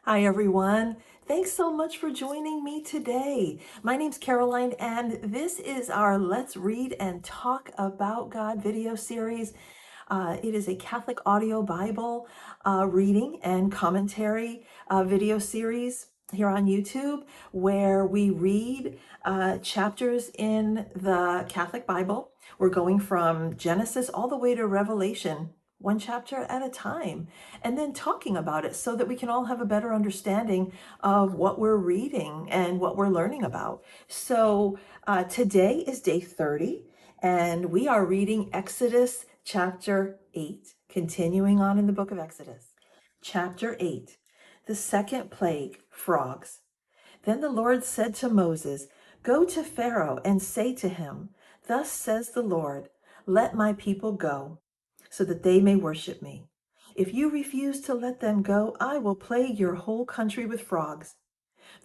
Hi, everyone. Thanks so much for joining me today. My name's Caroline, and this is our Let's Read and Talk About God video series. It is a Catholic audio Bible reading and commentary video series here on YouTube, where we read chapters in the Catholic Bible. We're going from Genesis all the way to Revelation, one chapter at a time, and then talking about it so that we can all have a better understanding of what we're reading and what we're learning about. So today is day 30, and we are reading Exodus chapter 8, continuing on in the book of Exodus. Chapter 8, the second plague, frogs. Then the Lord said to Moses, "Go to Pharaoh and say to him, 'Thus says the Lord, let my people go, so that they may worship me. If you refuse to let them go, I will plague your whole country with frogs.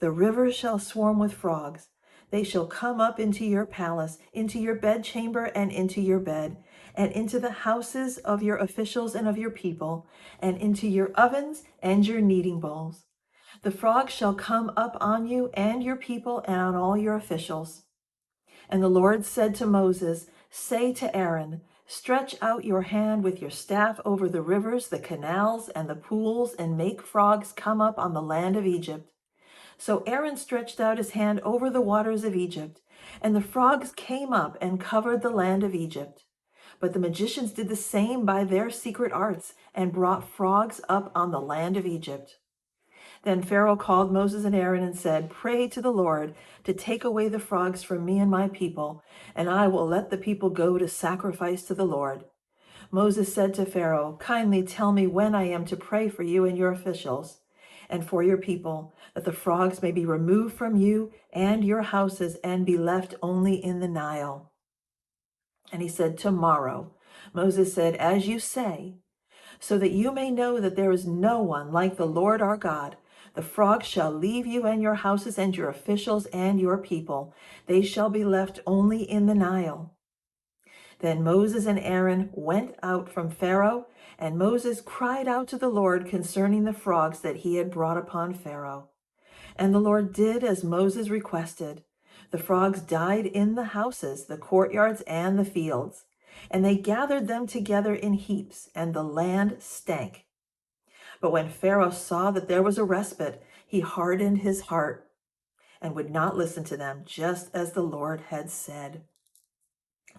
The rivers shall swarm with frogs. They shall come up into your palace, into your bedchamber, and into your bed, and into the houses of your officials and of your people, and into your ovens and your kneading bowls. The frogs shall come up on you and your people and on all your officials.' And the Lord said to Moses, 'Say to Aaron, stretch out your hand with your staff over the rivers, the canals, and the pools, and make frogs come up on the land of Egypt.' So Aaron stretched out his hand over the waters of Egypt, and the frogs came up and covered the land of Egypt. But the magicians did the same by their secret arts, and brought frogs up on the land of Egypt. Then Pharaoh called Moses and Aaron and said, 'Pray to the Lord to take away the frogs from me and my people, and I will let the people go to sacrifice to the Lord.' Moses said to Pharaoh, 'Kindly tell me when I am to pray for you and your officials and for your people, that the frogs may be removed from you and your houses and be left only in the Nile.' And he said, 'Tomorrow.' Moses said, 'As you say, so that you may know that there is no one like the Lord our God. The frogs shall leave you and your houses and your officials and your people. They shall be left only in the Nile.' Then Moses and Aaron went out from Pharaoh, and Moses cried out to the Lord concerning the frogs that he had brought upon Pharaoh. And the Lord did as Moses requested. The frogs died in the houses, the courtyards, and the fields, and they gathered them together in heaps, and the land stank. But when Pharaoh saw that there was a respite, he hardened his heart and would not listen to them, just as the Lord had said.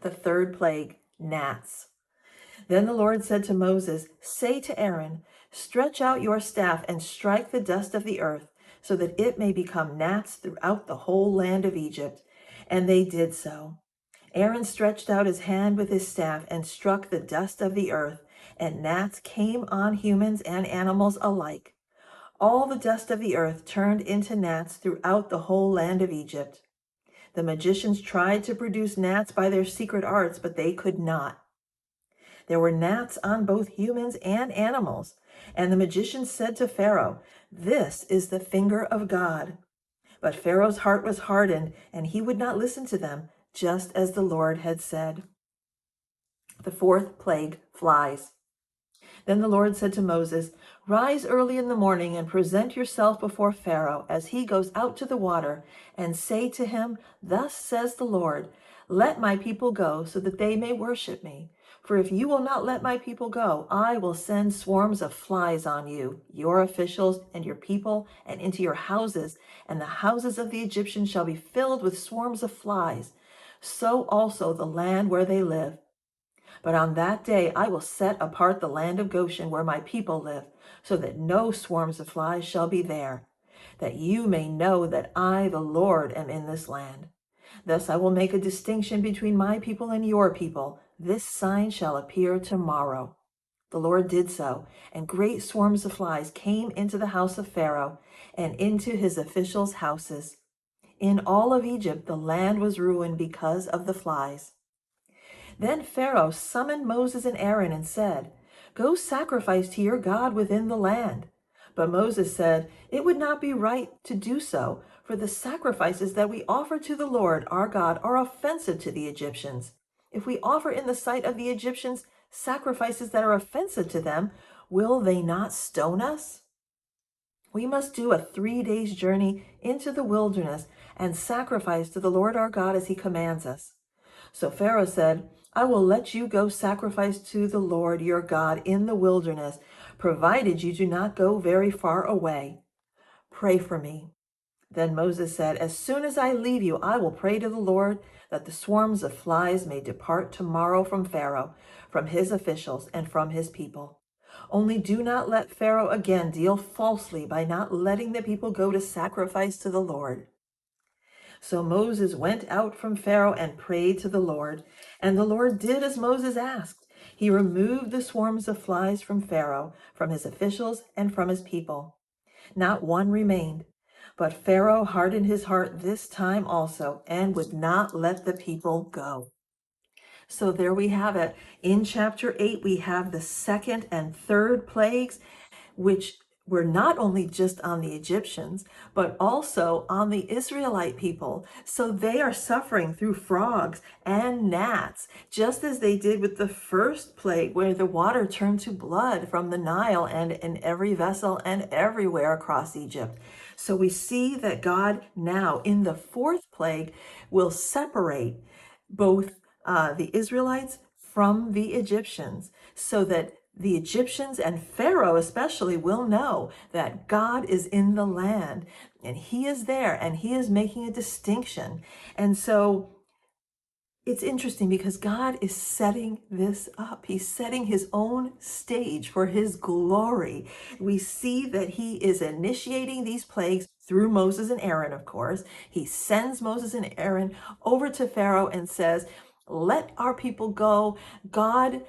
The third plague, gnats. Then the Lord said to Moses, 'Say to Aaron, stretch out your staff and strike the dust of the earth, so that it may become gnats throughout the whole land of Egypt.' And they did so. Aaron stretched out his hand with his staff and struck the dust of the earth, and gnats came on humans and animals alike. All the dust of the earth turned into gnats throughout the whole land of Egypt. The magicians tried to produce gnats by their secret arts, but they could not. There were gnats on both humans and animals, and the magicians said to Pharaoh, 'This is the finger of God.' But Pharaoh's heart was hardened, and he would not listen to them, just as the Lord had said. The fourth plague, flies. Then the Lord said to Moses, 'Rise early in the morning and present yourself before Pharaoh as he goes out to the water, and say to him, "Thus says the Lord, let my people go so that they may worship me. For if you will not let my people go, I will send swarms of flies on you, your officials, and your people, and into your houses, and the houses of the Egyptians shall be filled with swarms of flies, so also the land where they live. But on that day I will set apart the land of Goshen where my people live, so that no swarms of flies shall be there, that you may know that I, the Lord, am in this land. Thus I will make a distinction between my people and your people. This sign shall appear tomorrow.' The Lord did so, and great swarms of flies came into the house of Pharaoh and into his officials' houses. In all of Egypt the land was ruined because of the flies. Then Pharaoh summoned Moses and Aaron and said, 'Go sacrifice to your God within the land.' But Moses said, 'It would not be right to do so, for the sacrifices that we offer to the Lord our God are offensive to the Egyptians. If we offer in the sight of the Egyptians sacrifices that are offensive to them, will they not stone us?' We must do a 3 days journey into the wilderness and sacrifice to the Lord our God as he commands us. So Pharaoh said, I will let you go sacrifice to the Lord your God in the wilderness, provided you do not go very far away. Pray for me. Then Moses said, as soon as I leave you, I will pray to the Lord that the swarms of flies may depart tomorrow from Pharaoh, from his officials, and from his people. Only do not let Pharaoh again deal falsely by not letting the people go to sacrifice to the Lord. So Moses went out from Pharaoh and prayed to the Lord, and the Lord did as Moses asked. He removed the swarms of flies from Pharaoh, from his officials, and from his people. Not one remained. But Pharaoh hardened his heart this time also, and would not let the people go. So there we have it. In chapter 8, we have the second and third plagues, which were not only just on the Egyptians, but also on the Israelite people. So they are suffering through frogs and gnats, just as they did with the first plague, where the water turned to blood from the Nile and in every vessel and everywhere across Egypt. So we see that God now, in the fourth plague, will separate both the Israelites from the Egyptians, so that the Egyptians and Pharaoh especially will know that God is in the land and he is there and he is making a distinction. And so it's interesting because God is setting this up. He's setting his own stage for his glory. We see that he is initiating these plagues through Moses and Aaron, of course. He sends Moses and Aaron over to Pharaoh and says, let our people go. God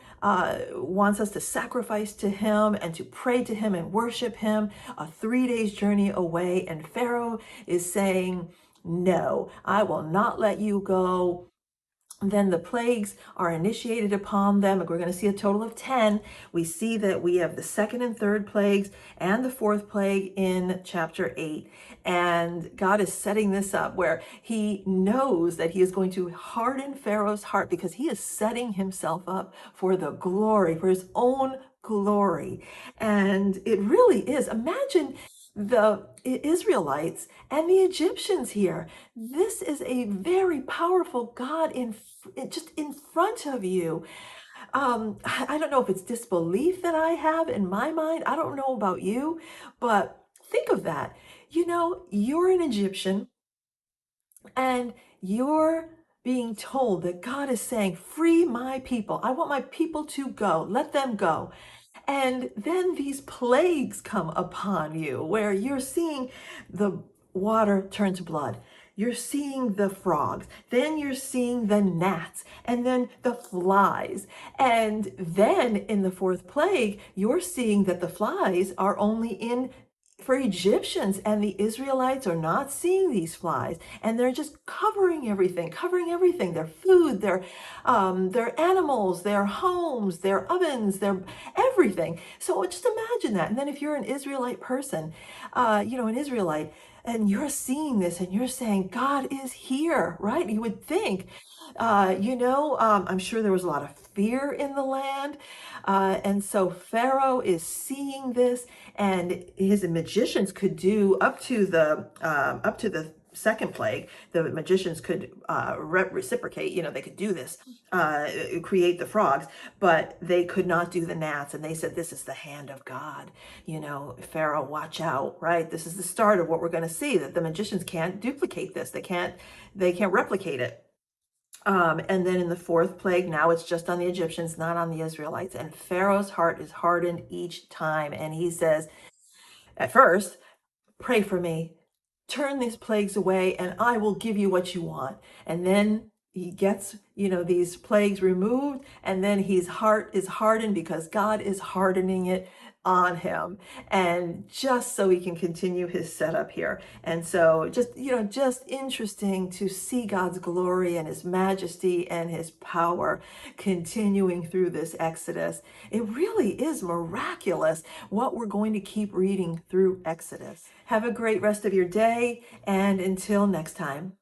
wants us to sacrifice to him and to pray to him and worship him, a 3 days journey away. And Pharaoh is saying, no, I will not let you go. Then the plagues are initiated upon them, and we're going to see a total of 10. We see that we have the second and third plagues and the fourth plague in chapter 8. And God is setting this up where he knows that he is going to harden Pharaoh's heart because he is setting himself up for the glory, for his own glory. And it really is. Imagine the Israelites and the Egyptians here. This is a very powerful God just in front of you. I don't know if it's disbelief that I have in my mind. I don't know about you, but think of that. You know, you're an Egyptian and you're being told that God is saying, free my people. I want my people to go. Let them go. And then these plagues come upon you where you're seeing the water turn to blood. You're seeing the frogs. Then you're seeing the gnats and then the flies. And then in the fourth plague, you're seeing that the flies are only in for Egyptians, and the Israelites are not seeing these flies, and they're just covering everything, their food, their animals, their homes, their ovens, their everything. So just imagine that. And then if you're an Israelite person, an Israelite, and you're seeing this and you're saying, God is here, right? You would think, I'm sure there was a lot of fear in the land. And so Pharaoh is seeing this, and his magicians could do up to the second plague. The magicians could reciprocate, they could do this, create the frogs, but they could not do the gnats. And they said, this is the hand of God. Pharaoh, watch out, right? This is the start of what we're going to see, that the magicians can't duplicate this. They can't replicate it. And then in the fourth plague, now it's just on the Egyptians, not on the Israelites. And Pharaoh's heart is hardened each time. And he says, at first, pray for me, turn these plagues away, and I will give you what you want. And then he gets, these plagues removed, and then his heart is hardened because God is hardening it on him, and just so he can continue his setup here. And so just interesting to see God's glory and his majesty and his power continuing through this Exodus. It really is miraculous what we're going to keep reading through Exodus. Have a great rest of your day, and until next time.